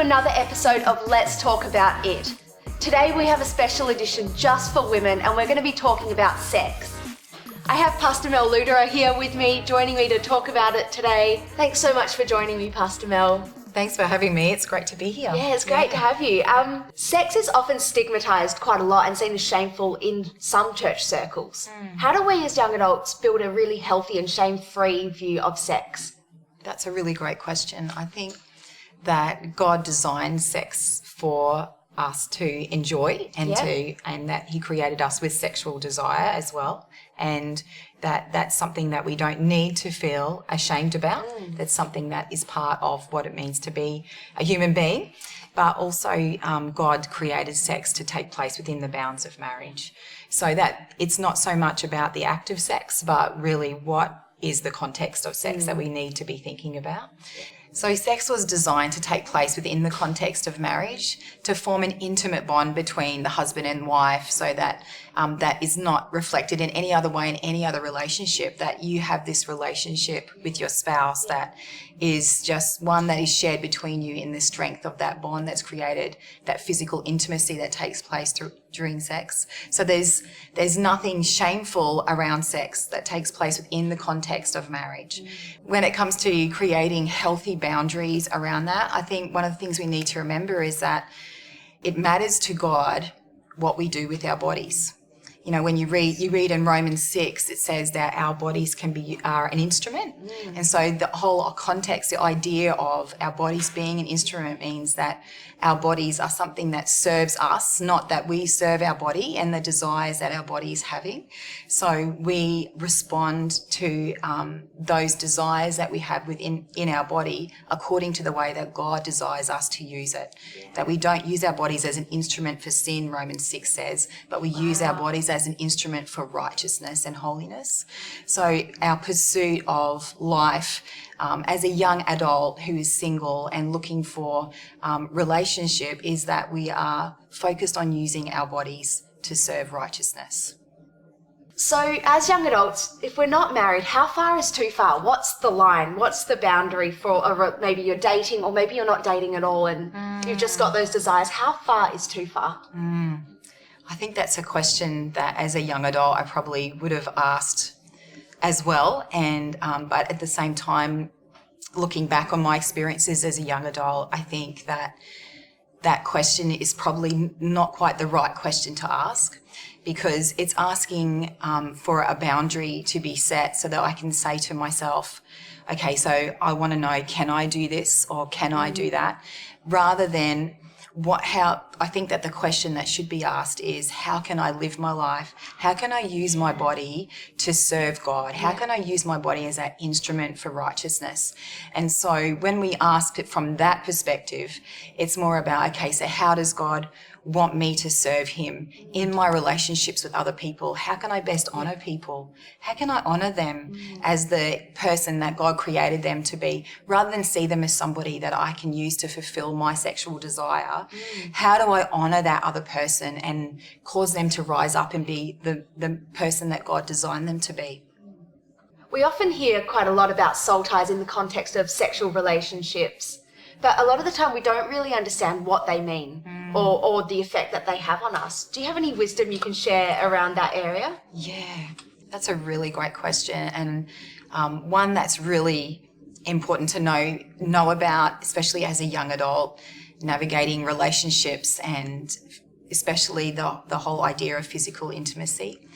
another episode of Let's Talk About It. Today we have a special edition just for women and we're going to be talking about sex. I have Ps Mel Luderer here with me, joining me to talk about it today. Thanks so much for joining me, Ps Mel. Thanks for having me. It's great to be here. Yeah, it's great to have you. Sex is often stigmatised quite a lot and seen as shameful in some church circles. How do we as young adults build a really healthy and shame-free view of sex? That's a really great question. I think that God designed sex for us to enjoy and that He created us with sexual desire as well, and that's something that we don't need to feel ashamed about. That's something that is part of what it means to be a human being. But also God created sex to take place within the bounds of marriage, so that it's not so much about the act of sex, but really what is the context of sex that we need to be thinking about. So sex was designed to take place within the context of marriage, to form an intimate bond between the husband and wife, so that that is not reflected in any other way in any other relationship, that you have this relationship with your spouse that is just one that is shared between you in the strength of that bond that's created, that physical intimacy that takes place during sex. So there's nothing shameful around sex that takes place within the context of marriage. When it comes to creating healthy boundaries around that, I think one of the things we need to remember is that it matters to God what we do with our bodies. You know, when you read in Romans 6, it says that our bodies are an instrument. And so the whole context, the idea of our bodies being an instrument means that our bodies are something that serves us, not that we serve our body and the desires that our body is having. So we respond to those desires that we have in our body according to the way that God desires us to use it. That we don't use our bodies as an instrument for sin, Romans 6 says, but we use our bodies as an instrument for righteousness and holiness. So our pursuit of life as a young adult who is single and looking for relationship is that we are focused on using our bodies to serve righteousness. So as young adults, if we're not married, how far is too far? What's the line? What's the boundary for maybe you're dating or maybe you're not dating at all and you've just got those desires? How far is too far? I think that's a question that as a young adult I probably would have asked as well, and but at the same time, looking back on my experiences as a young adult, I think that question is probably not quite the right question to ask, because it's asking for a boundary to be set so that I can say to myself, okay, so I want to know, can I do this or can I do that, rather than I think that the question that should be asked is, how can I live my life? How can I use my body to serve God? How can I use my body as that instrument for righteousness? And so when we ask it from that perspective, it's more about, okay, so how does God want me to serve Him in my relationships with other people? How can I best honour people? How can I honour them as the person that God created them to be, rather than see them as somebody that I can use to fulfil my sexual desire? How do I honour that other person and cause them to rise up and be the person that God designed them to be? We often hear quite a lot about soul ties in the context of sexual relationships, but a lot of the time we don't really understand what they mean or the effect that they have on us. Do you have any wisdom you can share around that area? Yeah, that's a really great question, and one that's really important to know about, especially as a young adult, navigating relationships and especially the whole idea of physical intimacy.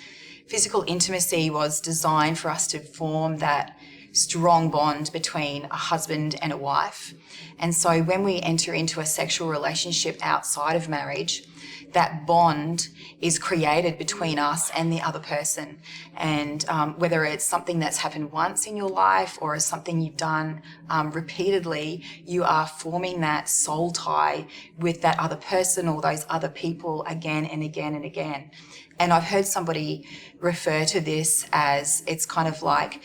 Physical intimacy was designed for us to form that strong bond between a husband and a wife. And so when we enter into a sexual relationship outside of marriage, that bond is created between us and the other person. And whether it's something that's happened once in your life or is something you've done repeatedly, you are forming that soul tie with that other person or those other people again and again and again. And I've heard somebody refer to this as, it's kind of like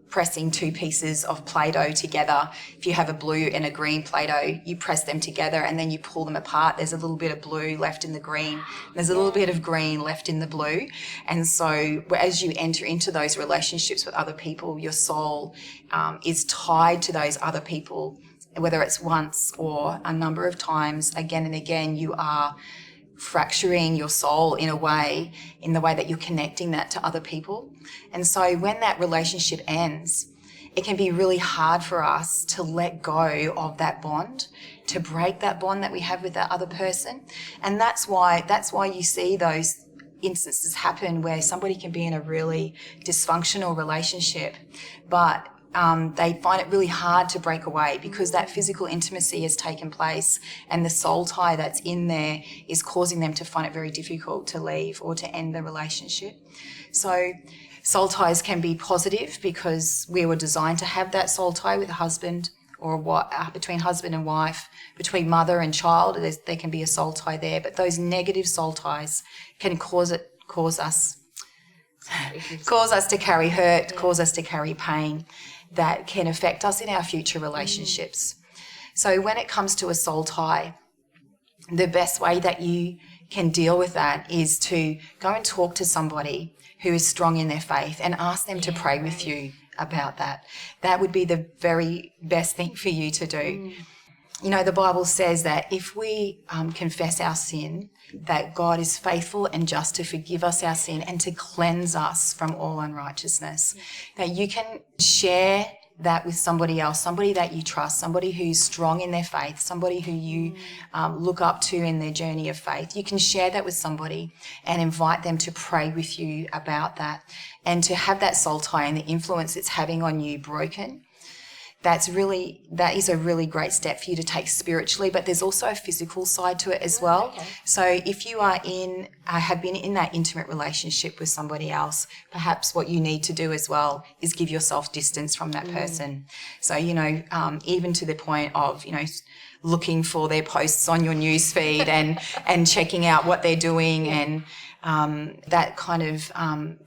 pressing two pieces of Play-Doh together. If you have a blue and a green Play-Doh, you press them together and then you pull them apart. There's a little bit of blue left in the green. There's a little bit of green left in the blue. And so as you enter into those relationships with other people, your soul is tied to those other people whether it's once or a number of times, again and again, you are fracturing your soul in the way that you're connecting that to other people. And so when that relationship ends, it can be really hard for us to let go of that bond, to break that bond that we have with that other person. And that's why you see those instances happen where somebody can be in a really dysfunctional relationship, but they find it really hard to break away because that physical intimacy has taken place and the soul tie that's in there is causing them to find it very difficult to leave or to end the relationship. So soul ties can be positive because we were designed to have that soul tie with a husband or between husband and wife, between mother and child. There can be a soul tie there, but those negative soul ties can cause us to carry hurt, cause us to carry pain that can affect us in our future relationships. So when it comes to a soul tie, the best way that you can deal with that is to go and talk to somebody who is strong in their faith and ask them to pray with you about that. That would be the very best thing for you to do. You know, the Bible says that if we confess our sin, that God is faithful and just to forgive us our sin and to cleanse us from all unrighteousness. That you can share that with somebody else, somebody that you trust, somebody who's strong in their faith, somebody who you look up to in their journey of faith. You can share that with somebody and invite them to pray with you about that and to have that soul tie and the influence it's having on you broken. That is a really great step for you to take spiritually, but there's also a physical side to it as well. Okay. So if you are have been in that intimate relationship with somebody else, perhaps what you need to do as well is give yourself distance from that person. So, even to the point of, looking for their posts on your news feed and checking out what they're doing and that kind of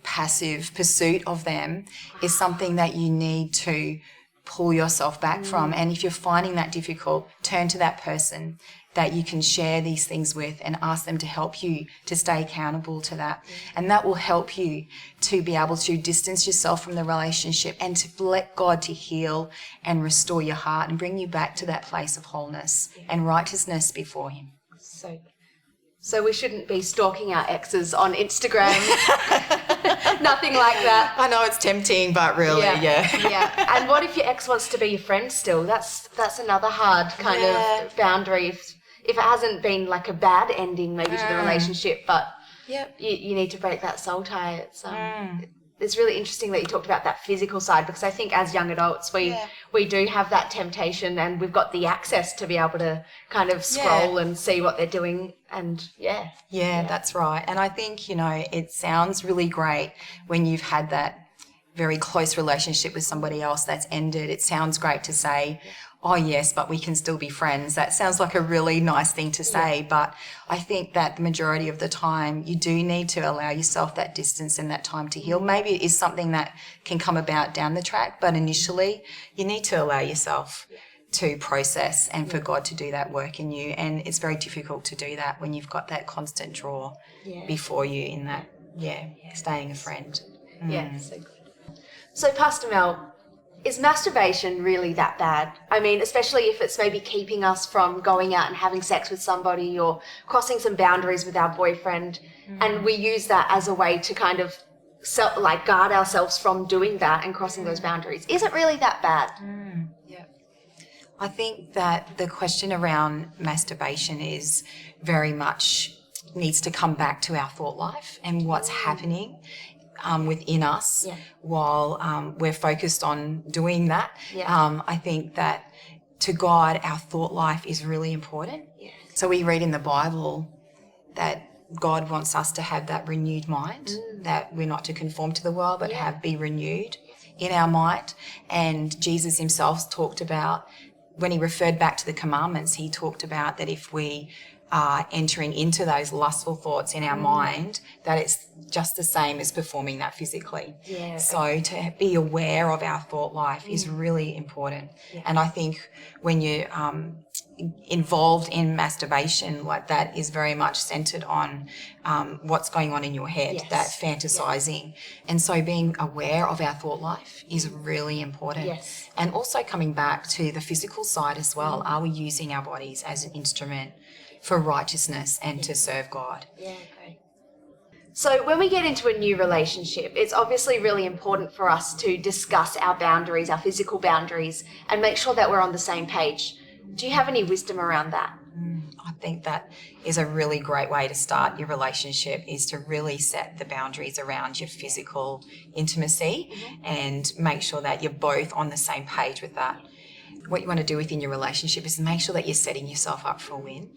passive pursuit of them is something that you need to pull yourself back from. And if you're finding that difficult, turn to that person that you can share these things with and ask them to help you to stay accountable to that. And that will help you to be able to distance yourself from the relationship and to let God to heal and restore your heart and bring you back to that place of wholeness and righteousness before Him. So we shouldn't be stalking our exes on Instagram. Nothing like that. I know it's tempting, but really, yeah. And what if your ex wants to be your friend still? That's another hard kind of boundary. If it hasn't been like a bad ending maybe to the relationship, but you need to break that soul tie. It's really interesting that you talked about that physical side because I think as young adults we do have that temptation and we've got the access to be able to kind of scroll and see what they're doing and that's right. And I think, it sounds really great when you've had that very close relationship with somebody else that's ended. It sounds great to say, oh yes, but we can still be friends. That sounds like a really nice thing to say, but I think that the majority of the time you do need to allow yourself that distance and that time to heal. Maybe it is something that can come about down the track, but initially you need to allow yourself to process and for God to do that work in you. And it's very difficult to do that when you've got that constant draw before you in that, staying a friend. Yeah, so good. So Pastor Mel, is masturbation really that bad? I mean, especially if it's maybe keeping us from going out and having sex with somebody or crossing some boundaries with our boyfriend, and we use that as a way to kind of guard ourselves from doing that and crossing those boundaries. Is it really that bad? I think that the question around masturbation is very much needs to come back to our thought life and what's happening within us while we're focused on doing that. I think that to God, our thought life is really important. So we read in the Bible that God wants us to have that renewed mind, that we're not to conform to the world, but be renewed in our mind. And Jesus himself talked about, when he referred back to the commandments, he talked about that if we are entering into those lustful thoughts in our mind, that it's just the same as performing that physically. So to be aware of our thought life is really important. And I think when you involved in masturbation, like that is very much centered on what's going on in your head, that fantasizing. And so being aware of our thought life is really important. Yes. And also coming back to the physical side as well. Are we using our bodies as an instrument for righteousness and to serve God? Yeah, great. So when we get into a new relationship, it's obviously really important for us to discuss our boundaries, our physical boundaries, and make sure that we're on the same page. Do you have any wisdom around that? I think that is a really great way to start your relationship, is to really set the boundaries around your physical intimacy and make sure that you're both on the same page with that. What you want to do within your relationship is make sure that you're setting yourself up for a win,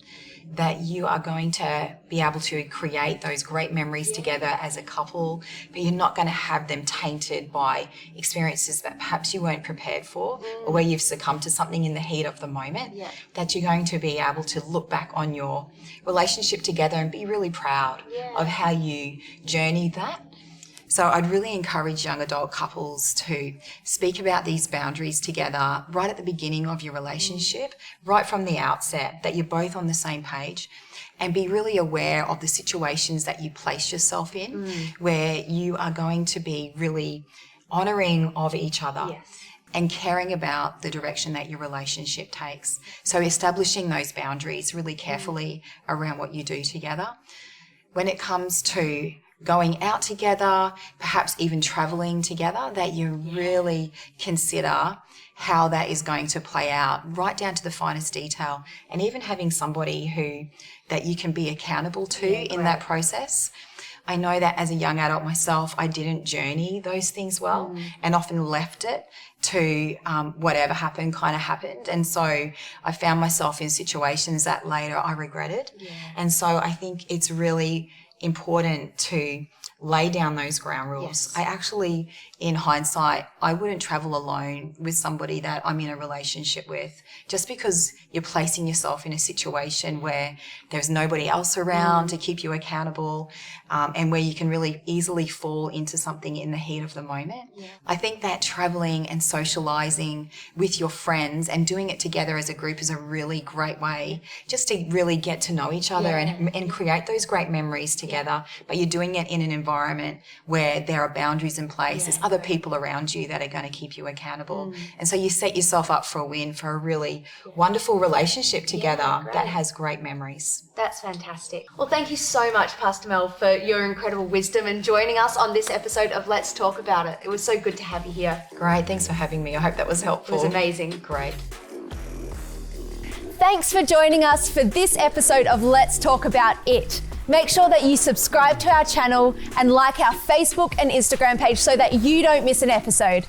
that you are going to be able to create those great memories together as a couple, but you're not going to have them tainted by experiences that perhaps you weren't prepared for, or where you've succumbed to something in the heat of the moment, that you're going to be able to look back on your relationship together and be really proud of how you journeyed that. So I'd really encourage young adult couples to speak about these boundaries together right at the beginning of your relationship, right from the outset, that you're both on the same page, and be really aware of the situations that you place yourself in, where you are going to be really honouring of each other. And caring about the direction that your relationship takes. So establishing those boundaries really carefully around what you do together. When it comes to going out together, perhaps even traveling together, that you really consider how that is going to play out right down to the finest detail, and even having somebody that you can be accountable to in that process. I know that as a young adult myself, I didn't journey those things well and often left it to whatever happened kind of happened. And so I found myself in situations that later I regretted. And so I think it's really important to lay down those ground rules. I actually, in hindsight, I wouldn't travel alone with somebody that I'm in a relationship with, just because you're placing yourself in a situation where there's nobody else around to keep you accountable, and where you can really easily fall into something in the heat of the moment. I think that traveling and socializing with your friends and doing it together as a group is a really great way just to really get to know each other and create those great memories together. But you're doing it in an environment where there are boundaries in place. There's other people around you that are going to keep you accountable. And so you set yourself up for a win, for a really wonderful relationship together that has great memories. That's fantastic. Well, thank you so much, Pastor Mel, for your incredible wisdom and joining us on this episode of Let's Talk About It. It was so good to have you here. Great. Thanks for having me. I hope that was helpful. It was amazing. Great. Thanks for joining us for this episode of Let's Talk About It. Make sure that you subscribe to our channel and like our Facebook and Instagram page so that you don't miss an episode.